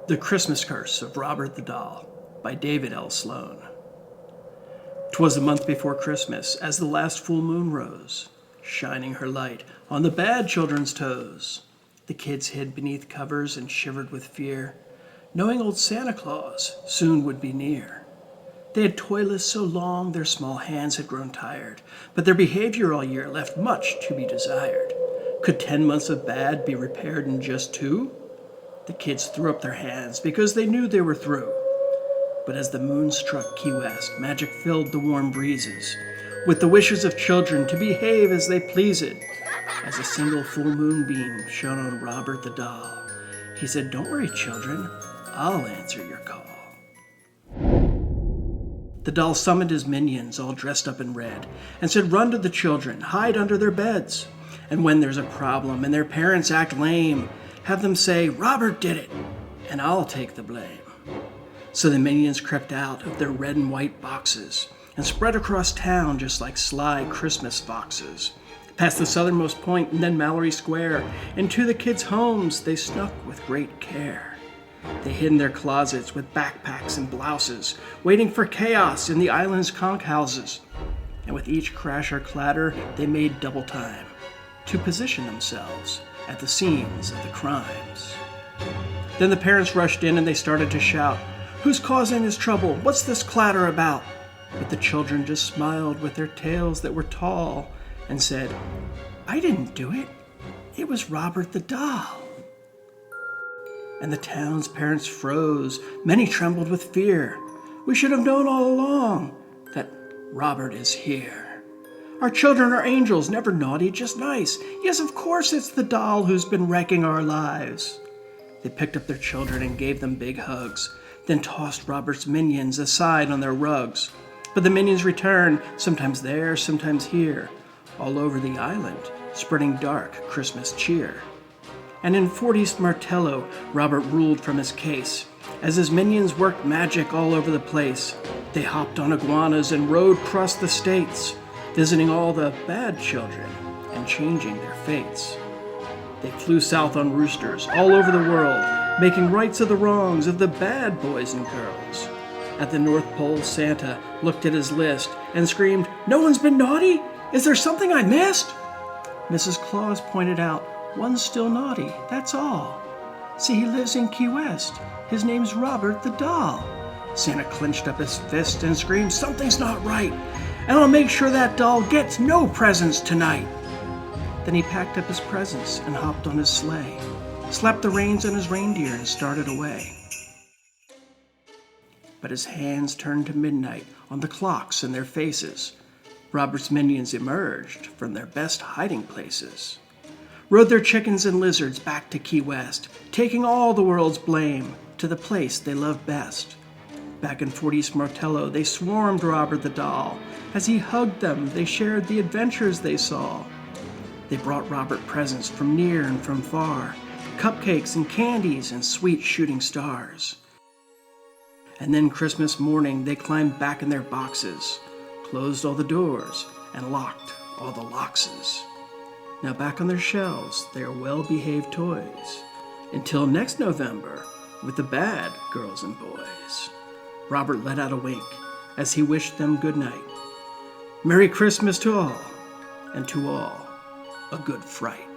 The Christmas Curse of Robert the Doll by David L. Sloan. 'Twas a month before Christmas, as the last full moon rose, shining her light on the bad children's toes. The kids hid beneath covers and shivered with fear, knowing old Santa Claus soon would be near. They had toiled so long their small hands had grown tired, but their behavior all year left much to be desired. Could 10 months of bad be repaired in just 2? The kids threw up their hands because they knew they were through. But as the moon struck Key West, magic filled the warm breezes with the wishes of children to behave as they pleased. As a single full moon beam shone on Robert the Doll, he said, "Don't worry, children, I'll answer your call." The doll summoned his minions, all dressed up in red, and said, "Run to the children, hide under their beds. And when there's a problem and their parents act lame, have them say, 'Robert did it, and I'll take the blame.'" So the minions crept out of their red and white boxes and spread across town just like sly Christmas foxes. Past the southernmost point and then Mallory Square, into the kids' homes they snuck with great care. They hid in their closets with backpacks and blouses, waiting for chaos in the island's conch houses. And with each crash or clatter, they made double time to position themselves at the scenes of the crimes. Then the parents rushed in and they started to shout, "Who's causing this trouble? What's this clatter about?" But the children just smiled with their tails that were tall and said, "I didn't do it. It was Robert the Doll." And the town's parents froze. Many trembled with fear. "We should have known all along that Robert is here. Our children are angels, never naughty, just nice. Yes, of course it's the doll who's been wrecking our lives." They picked up their children and gave them big hugs, then tossed Robert's minions aside on their rugs. But the minions returned, sometimes there, sometimes here, all over the island, spreading dark Christmas cheer. And in Fort East Martello, Robert ruled from his case. As his minions worked magic all over the place, they hopped on iguanas and rode across the states, visiting all the bad children and changing their fates. They flew south on roosters all over the world, making rights of the wrongs of the bad boys and girls. At the North Pole, Santa looked at his list and screamed, "No one's been naughty? Is there something I missed?" Mrs. Claus pointed out, "One's still naughty, that's all. See, he lives in Key West. His name's Robert the Doll." Santa clenched up his fist and screamed, "Something's not right, and I'll make sure that doll gets no presents tonight." Then he packed up his presents and hopped on his sleigh, slapped the reins on his reindeer and started away. But as hands turned to midnight on the clocks and their faces, Robert's minions emerged from their best hiding places, rode their chickens and lizards back to Key West, taking all the world's blame to the place they loved best. Back in Fort East Martello, they swarmed Robert the Doll. As he hugged them, they shared the adventures they saw. They brought Robert presents from near and from far, cupcakes and candies and sweet shooting stars. And then Christmas morning, they climbed back in their boxes, closed all the doors, and locked all the lockses. Now back on their shelves, they are well-behaved toys, until next November with the bad girls and boys. Robert let out a wink as he wished them good night. Merry Christmas to all, and to all a good fright.